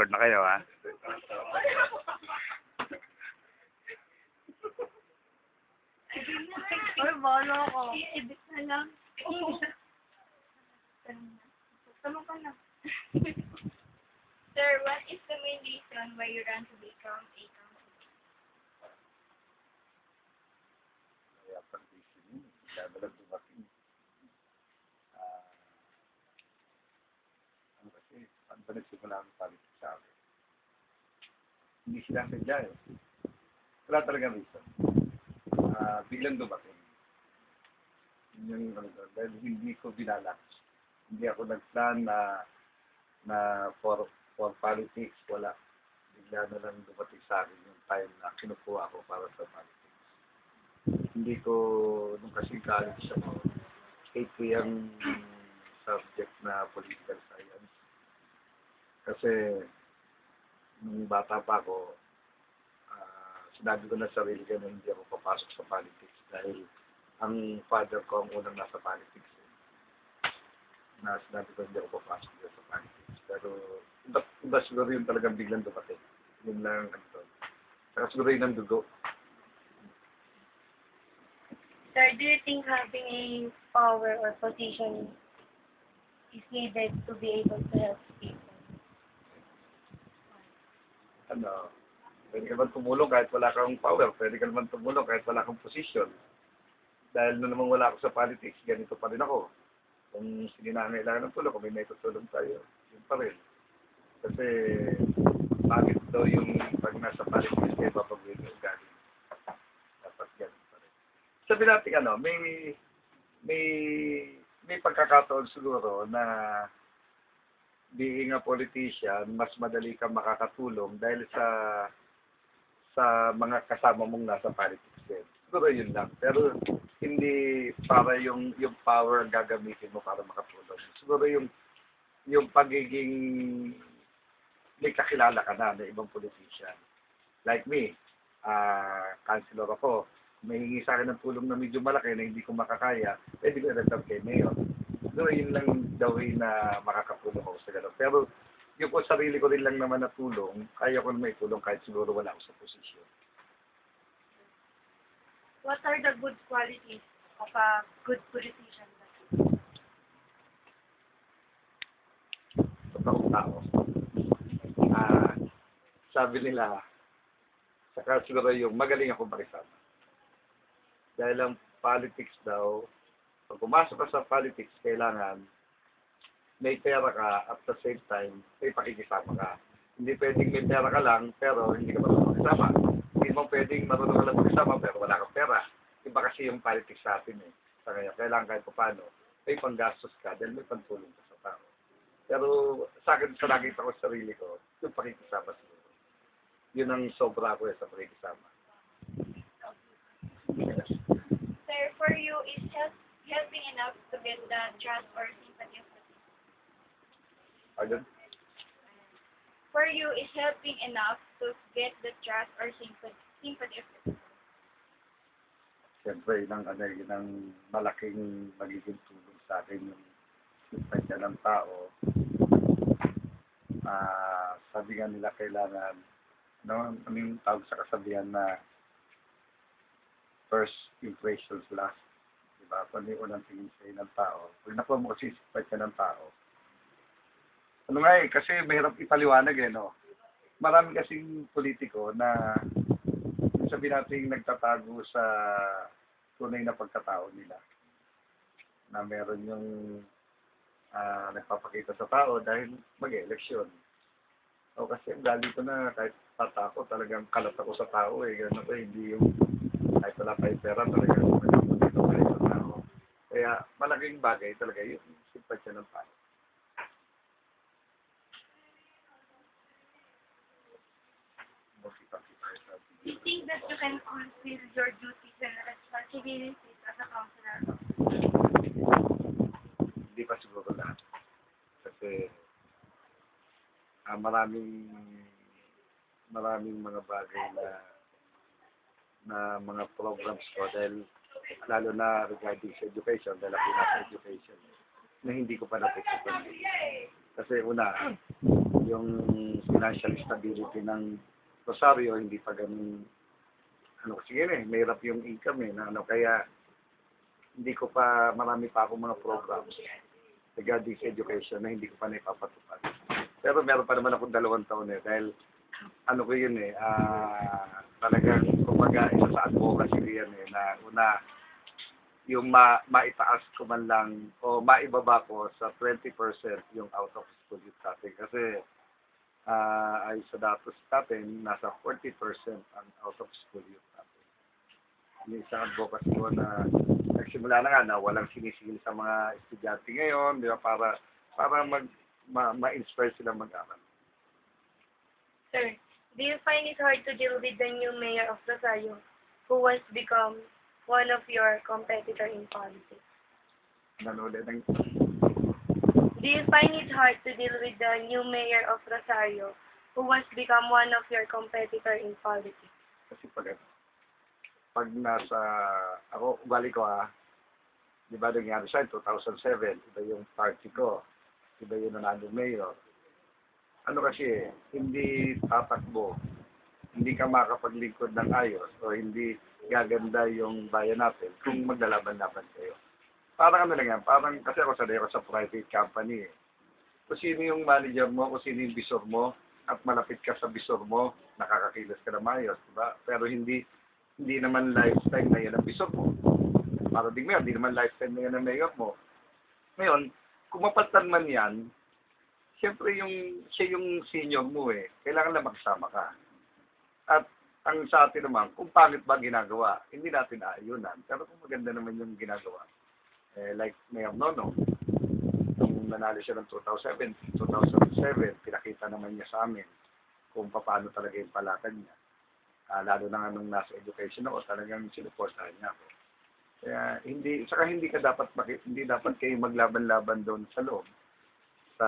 record na kayo, ha? Ay, bala ko. I-edit na lang. Tanong ka na. Sir, what is the main reason why you ran to become a counselor? Kaya pag-isip yun, dapat dumating. Ano kasi, ang nagsimula ang politics sa akin. Hindi sila sadya eh. Wala talagang reason. Biglang dumating. Yun yung dahil hindi ko binalak. Hindi ako nag-plan na for politics, wala. Bigla na lang dumating sa akin yung time na kinukuha ko para sa politics. Hindi ko, nung kasi college ako, hate ko yung subject na political science. Kasi, nung bata pa ako, sinabi ko na sarili ko na hindi ako papasok sa politics dahil ang father ko ang unang nasa politics. Na sinabi ko hindi ako papasok sa politics. Pero iba siguro yung talagang biglang dumating. Yun lang ang ito. Saka siguro yun ang dugo. Sir, do you think having a power or position is needed to be able to help people? Pwede ka naman tumulong kahit wala kang power. Pwede ka naman tumulong kahit wala kang position. Dahil nung naman wala ako sa politics, ganito pa rin ako. Kung sinangailangan ng tulong, kung may naitutulong tayo, yun pa rin. Kasi, bakit daw yung pag nasa politics kayo papagawin yung ugali? Dapat ganun pa rin. Sabi natin, may pagkakataon siguro na being a politician, mas madali kang makakatulong dahil sa mga kasama mong nasa politics din. Siguro yun lang. Pero hindi para yung power gagamitin mo para makatulong. Siguro yung pagiging may kakilala ka na ibang politician. Like me, councilor ako. May hingi sa akin ng tulong na medyo malaki na hindi ko makakaya, pwede ko i-reserve kay Mayor. So, yun lang the way na makakatulong ako sa gano'n. Pero yung ko sarili ko rin lang naman na tulong, kaya ko na may tulong kahit siguro wala ako sa posisyon. What are the good qualities of a good politician? Totoong tao. Sabi nila, saka siguro yung magaling ako makisama. Dahil ang politics daw, pag pumasok ka sa politics, kailangan may pera ka at the same time, may pakikisama ka. Hindi pwedeng may pera ka lang, pero hindi ka marunong makisama. Hindi mo pwedeng marunong ka lang makisama, pero wala kang pera. Iba kasi yung politics sa atin eh. Sa kaya, kailangan kahit paano, may panggastos ka dahil may pantulong ka sa tao. Pero sa akin, sa nakita ko sa sarili ko, yung pakikisama siguro. Yun ang sobra ko sa pakikisama. Sir, for you, is helping enough to get the trust or sympathy of the people? Pardon? For you, is helping enough to get the trust or sympathy of the people? Siyempre, yun ang malaking magiging tulong sa akin yung simpansya ng tao. Sabi nga nila kailangan, ano yung tawag sa kasabihan na first impressions last. Diba? Kung yung unang tingin sa'yo ng tao, pag nakuha mo kasi simpansya ng tao, ano nga kasi mahirap ipaliwanag no? Marami kasing politiko na sabi natin nagtatago sa tunay na pagkatao nila. Na meron yung nagpapakita sa tao dahil mag-eleksyon. O kasi ang gali ko na kahit tata ko talagang kalat ako sa tao Gano'n ko, hindi yung kahit wala kayo pera talagang nagpapakita kayo sa tao. Kaya malaking bagay talaga yung simpansya ng tao. Do you think that you can fulfill your duties and responsibilities as a counselor? Hindi pa siguro lahat. Kasi maraming mga bagay na mga programs ko dahil lalo na regarding sa education, dahil ako nasa education, na hindi ko pa napagsipan. Kasi una, yung financial stability ng Rosario, hindi pa ganun, sige mahirap yung income na kaya hindi ko pa, marami pa akong mga programs regarding sa education na hindi ko pa naipapatupad. Pero meron pa naman akong 2 taon dahil ko yun talagang kumbaga isa sa advocacy ko yan na una yung maitaas ko man lang o maibaba ko sa 20% yung out of school youth natin. Kasi ay sa datos natin, nasa 40% ang out of school youth natin. Yung isang advocacy ko na nagsimula na nga na walang sinisigil sa mga estudyante ngayon, di ba, para ma-inspire sila mag-aral. Sir, do you find it hard to deal with the new mayor of Rosario who once become one of your competitor in politics? Do you find it hard to deal with the new mayor of Rosario who once become one of your competitor in politics? Kasi pag nasa, ako, ugali ko di ba nangyari siya 2007, iba yung party ko, iba yung nanalo mayor. Kasi, hindi tatakbo, hindi ka makapaglingkod ng ayos o hindi gaganda yung bayan natin kung maglalaban-laban kayo. Parang parang kasi ako sanay ako sa private company. Kung sino yung manager mo, kung sino yung bisor mo, at malapit ka sa bisor mo, nakakakilos ka na mayos, diba? Pero hindi naman lifestyle na yan ang bisor mo. Para din mo, hindi naman lifestyle na yan ang mayor mo. Ngayon, kung mapalitan man yan, siyempre siya yung senior mo kailangan na magsama ka. At ang sa atin naman, kung pangit ba ginagawa, hindi natin aayunan. Pero kung maganda naman yung ginagawa, like Mayor Nono, nung nanalo siya ng 2007, pinakita naman niya sa amin kung paano talaga yung palakad niya. Lalo na nga nung nasa education ako, talagang sinuportahan niya ako. Kaya hindi dapat kayo maglaban-laban doon sa loob sa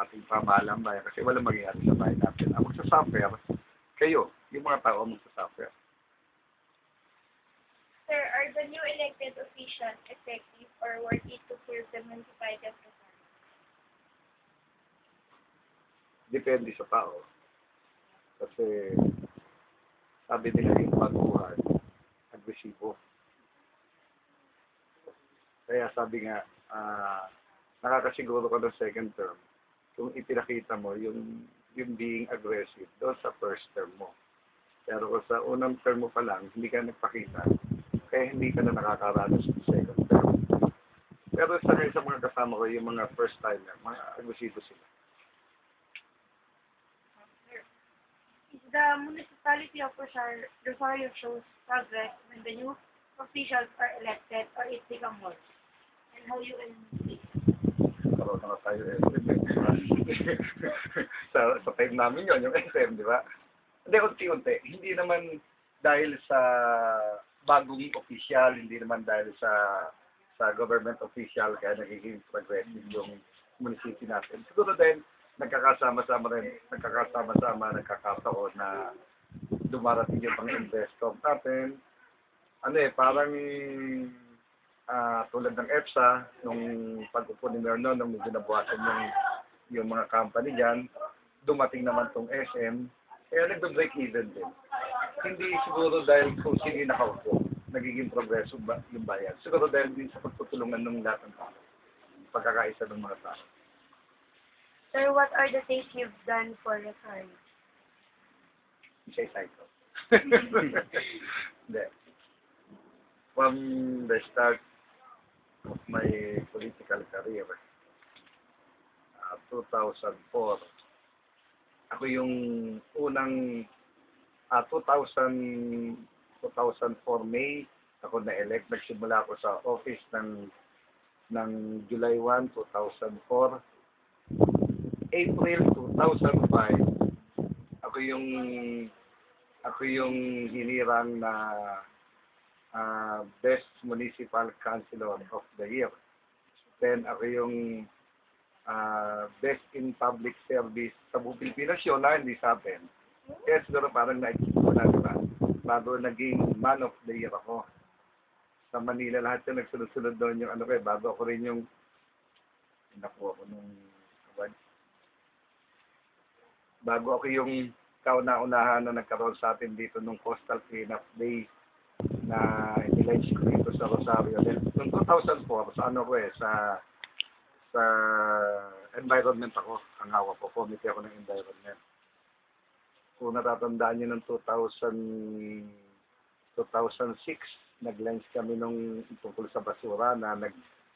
ating pamahalang bayan kasi walang mangyayari sa bayan natin. Ang magsasuffer, kayo, yung mga tao magsasuffer. Sir, are the new elected officials effective or worthy to serve the municipality of Rosario? Depende sa tao. Kasi sabi nila yung baguhan, agresibo. Kaya sabi nga, nakakasiguro ka ng second term kung ipinakita mo yung being aggressive doon sa first term mo. Pero kung sa unang term mo pa lang, hindi ka nagpakita, kaya hindi ka na nakakaranas sa second term. Pero sa mga kasama ko, yung mga first timer, mga agresibo sila. Is the municipality of Rosario shows progress when the new officials are elected or it becomes worse? And how you will see? Karoon na tayo sa time namin yon yung SM, di ba? Hindi, unti-unti. Hindi naman dahil sa bagong official, hindi naman dahil sa government official kaya nagiging progressive yung munisipyo natin. Siguro dahil nagkakataon na dumarating yung mga investor natin. Parang tulad ng EPSA, nung pag-upo ni Mayor nung medyo nabuhasan yung mga company dyan, dumating naman tong SM, kaya nag-break even din. Hindi siguro dahil kung sino yung nakaupo, nagiging progreso yung bayan. Siguro dahil din sa pagtutulungan ng lahat ng tao, pagkakaisa ng mga tao. Sir, what are the things you've done for Rosario? Isa-isa ito. Hindi. From the start of my political career, 2004, ako yung unang 2004 May, ako na-elect. Nagsimula ako sa office ng July 1, 2004. April 2005, ako yung hinirang na Best Municipal Councilor of the Year. Then ako yung Best in Public Service sa buong Pilipinas yun hindi sa atin. Kaya siguro parang naisip ko na, diba? Bago naging Man of the Year ako. Sa Manila lahat yung nagsunod-sunod doon yung bago ako rin yung nakuha ko nung award. bago ako yung kauna-unahan na nagkaroon sa atin dito nung Coastal Cleanup Day na i-launch ko dito sa Rosario. Then, noong 2004, sa ano ko sa environment ako, ang hawak ko, committee ako ng environment. Kung natatandaan nyo ng 2006, nag-launch kami nung tungkol sa basura na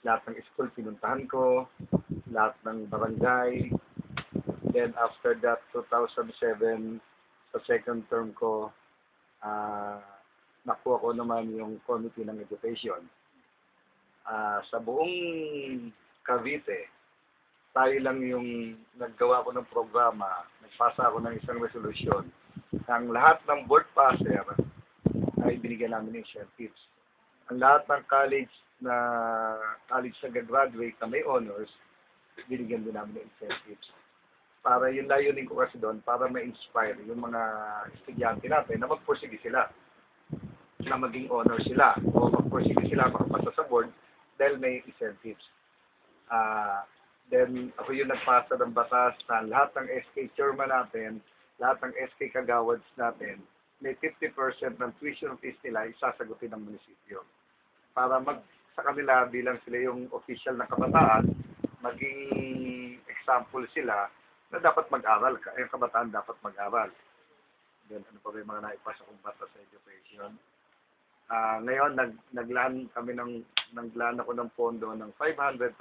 lahat ng school pinuntahan ko, lahat ng barangay. Then after that, 2007, sa second term ko, nakuha ko naman yung committee ng education. Sa buong Cavite, tayo lang yung naggawa ko ng programa, nagpasa ako ng isang resolution. Ang lahat ng board passer ay binigyan namin ng incentives. Ang lahat ng college na gagraduate na may honors, binigyan din namin ng incentives. Para yung layunin ko kasi doon, para ma-inspire yung mga estudyante natin na magpursige sila, na maging honor sila, o magpursige sila makapasa sa board dahil may incentives. Then ako yung nagpasa ng batas na lahat ng SK chairman natin, lahat ng SK kagawads natin, may 50% ng tuition fees nila isasagutin ng munisipyo. Para sa kanila bilang sila yung official ng kabataan, maging example sila na dapat mag-aral ka. Yung kabataan dapat mag-aral. Then ano pa ba yung mga naipasa kong batas sa education? Ngayon, naglaan ako ng pondo ng 500,000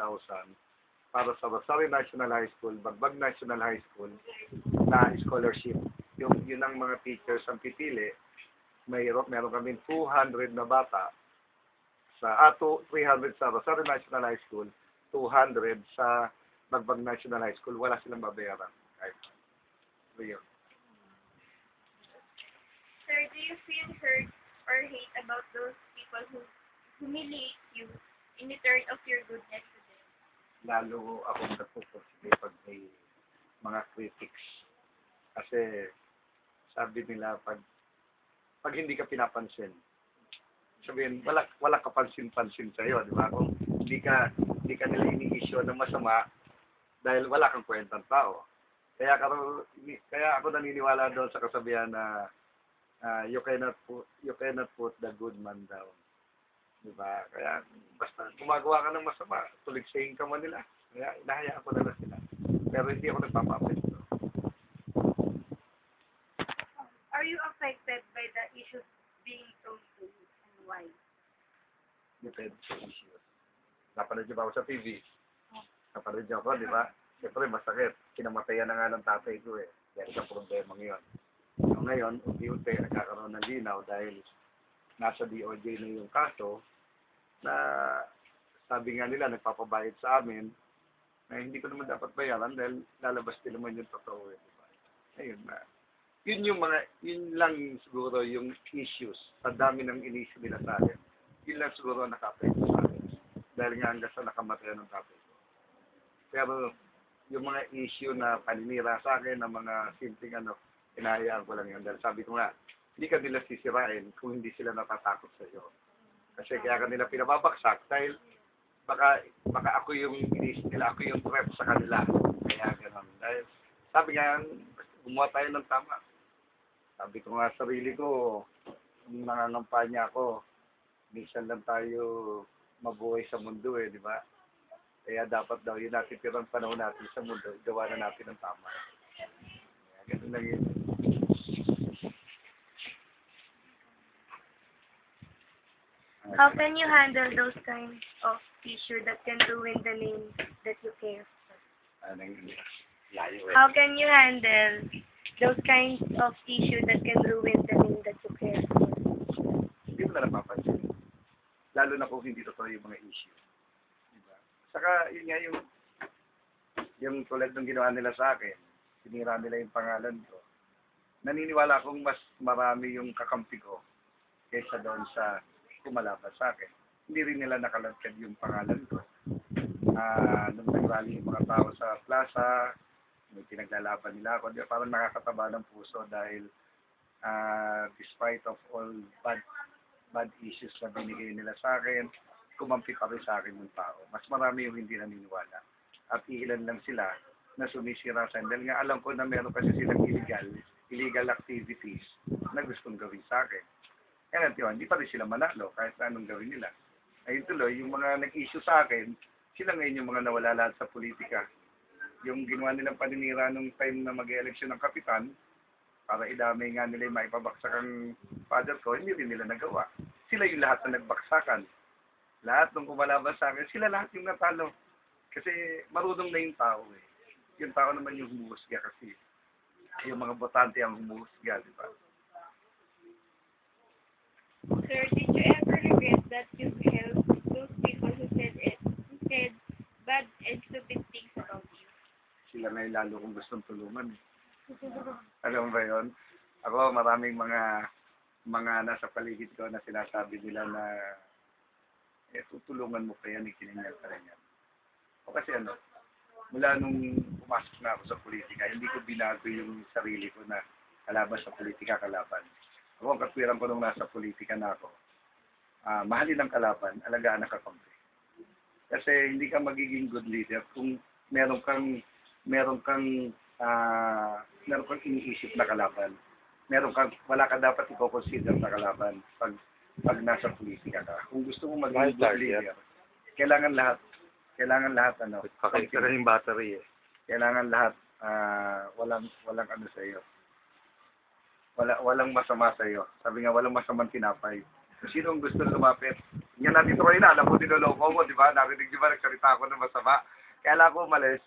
para sa Rosario National High School, Bagbag National High School na scholarship. Yun ang mga teachers ang pipili. Meron kami 200 na bata 300 sa Rosario National High School, 200 sa Bagbag National High School. Wala silang babayaran. Kahit yun. Sir, do you feel hurt or hate about those people who humiliate you in return of your goodness to them? Lalo akong nagpupursige pag may mga critics. Kasi sabi nila pag hindi ka pinapansin, sabihin wala kapansin-pansin sa iyo, di ba? Kung hindi ka nila ini-issue ng masama dahil wala kang kwentang tao. Kaya ako naniniwala doon sa kasabihan na you cannot put the good man down. Di ba? Kaya basta gumagawa ka ng masama, tuligsahin ka man nila. Kaya inahayaan ko na sila. Pero hindi ako nagpapapit. Are you affected by the issues being thrown to you and why? Depende sa issue. Napanood niyo ba ako sa TV? Napanood niyo ako, di ba? Siyempre, masakit. Kinamatayan na nga ng tatay ko eh. Dahil sa problema ngayon. So, ngayon, unti-unti nagkakaroon ng linaw dahil nasa DOJ na yung kaso na sabi nga nila, nagpapabayad sa amin na hindi ko naman dapat bayaran dahil lalabas din naman yung totoo eh. Diba? Ayun na. Yun lang siguro yung issues. Sa dami ng in-issue nila sa akin. Yun lang siguro nakapekto sa akin. Dahil nga hanggang sa nakamatay ng tatay ko. Pero yung mga issue na paninira sa akin, ng mga simpleng hinahayaan ko lang yun. Dahil sabi ko nga, hindi ka nila sisirain kung hindi sila natatakot sa iyo. Kasi kaya kanila pinababaksak dahil baka ako yung inisip nila, ako yung threat sa kanila. Kaya gano'n. Dahil sabi nga, gumawa tayo ng tama. Sabi ko nga sarili ko, nung nangangampanya ako, minsan lang tayo mabuhay sa mundo eh, di ba? Kaya dapat daw yung natitirang panahon natin sa mundo, gawa na natin ng tama. Kaya gano'n lang yun. How can you handle those kinds of issues that can ruin the name that you care for? Layo eh. How can you handle those kinds of issues that can ruin the name that you care for? Hindi mo na napapansin. Lalo na kung hindi totoo yung mga issue. Diba? Saka, yun nga yung tulad ng ginawa nila sa akin, sinira nila yung pangalan ko. Naniniwala akong mas marami yung kakampi ko kaysa doon sa kumalaban sa akin. Hindi rin nila nakalagkad yung pangalan ko. Nung nag-rally yung mga tao sa plaza, may pinaglalaban nila ako. Parang nakakataba ng puso dahil despite of all bad issues na binigay nila sa akin, kumampi pa rin sa akin yung tao. Mas marami yung hindi naniniwala. At iilan lang sila na sumisira sa akin. Dahil nga alam ko na meron kasi silang illegal activities na gustong gawin sa akin. Kaya hindi pa rin sila manalo kahit na anong gawin nila. Ayun tuloy, yung mga nag-issue sa akin, sila ngayon yung mga nawala lahat sa politika. Yung ginawa nilang paninira nung time na mag-eleksyon ng kapitan, para idamay nga nila yung maipabaksak ang father ko, hindi rin nila nagawa. Sila yung lahat na nagbaksakan. Lahat nung kumalaban sa akin, sila lahat yung natalo. Kasi marunong na yung tao eh. Yung tao naman yung humuhusga kasi. Yung mga botante ang humuhusga, di ba? Sir, did you ever regret that you helped those people who said bad and stupid things about you? Sila na yung lalo kong gustong tulungan. Alam mo ba yun? Ako, maraming mga nasa paligid ko na sinasabi nila na tutulungan mo pa yan, ikininyan ka rin yan. O kasi mula nung pumasok na ako sa politika, hindi ko binago yung sarili ko na kalaban sa politika, kalaban. Ako, ang katwiran ko nung nasa politika na ako, mahalin ang kalaban, alagaan ang kakampi. Kasi hindi ka magiging good leader kung meron kang iniisip na kalaban. Wala ka dapat i-consider na kalaban pag nasa politika ka. Kung gusto mo maging good leader, kailangan lahat Kakalitan yung battery eh. kailangan lahat walang ano sa iyo. Walang masama sa iyo. Sabi nga walang masamang tinapay. Kung sino ang gusto lumapit. Yan nandito kayo na, alam mo dinoloko mo, di ba? Narinig di ba nagsalita ako ng masama. Kaya lang ako umalis,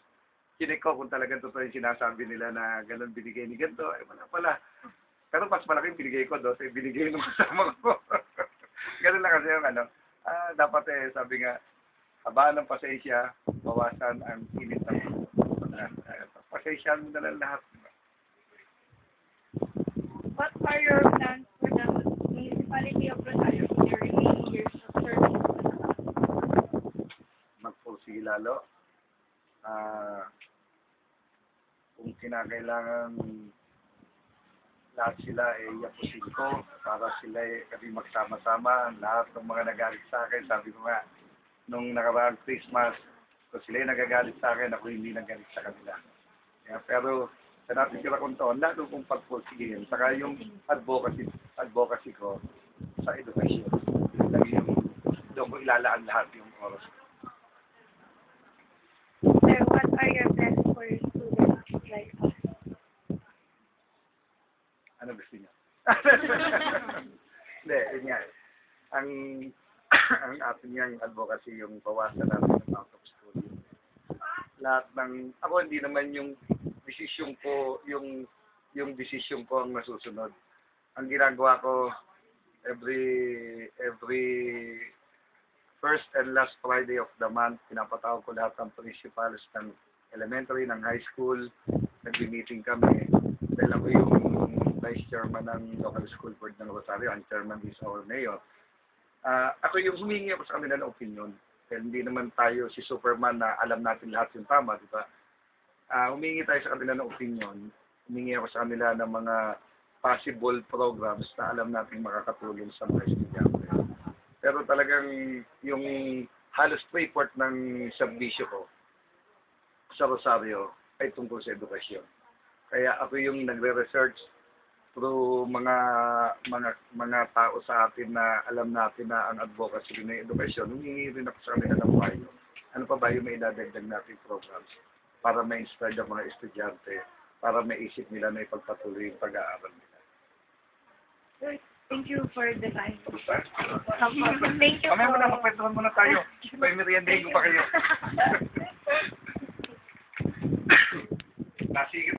kinig ko kung talagang totoo yung sinasabi nila na ganun binigay ni ganito. Ay wala pala. Pero mas malaki yung binigay ko doon, binigay ng kasama ko. Ganun lang kasi yung dapat sabi nga, habaan ng pasensya, bawasan ang init ng pasensya mo na lang lahat. What are your plans for the municipality of Rosario in the remaining years of service? Magpursige lalo. Kung kinakailangan lahat sila yapusin ko para sila kami magsama-sama. Lahat ng mga nagalit sa akin, sabi ko nga, nung nakaraang Christmas, kung sila nagagalit sa akin, ako hindi nagalit sa kanila. Pero sa natitira kong taon, lalo kong pagpursigihin. Saka yung advocacy ko sa edukasyon. Doon ko ilalaan lahat yung oras. Sir, what are your plans for students like us? Ano gusto niyo? Hindi, yun nga. Ang atin niyang advocacy, yung bawasan natin ng out of school. Lahat ng, ako hindi naman yung desisyon ko, yung desisyon ko ang nasusunod. Ang ginagawa ko, every first and last Friday of the month, pinapatawag ko lahat ng principals ng elementary, ng high school, nag-meeting kami. Dahil ako yung vice chairman ng local school board ng Rosario, ang chairman is our mayor. Ako yung humingi ako sa kanila ng opinion. Dahil hindi naman tayo si Superman na alam natin lahat yung tama, di ba? Humingi tayo sa kanila ng opinion. Humingi ako sa kanila ng mga possible programs na alam natin makakatulong sa mga estudyante. Pero talagang yung halos 3/4 ng serbisyo ko sa Rosario ay tungkol sa edukasyon. Kaya ako yung nagre-research through mga tao sa atin na alam natin na ang advocacy ng edukasyon. Humingi rin ako sa kanila ng payo. Ano pa ba yung may idadagdag natin programs para ma-inspire ang mga estudyante, para maisip nila na ipagpatuloy yung pag-aaral nila. Sir, thank you for the time. Basta? Thank you Mamaya po. muna, magpwentuhan muna tayo. May meriendahin ko pa kayo.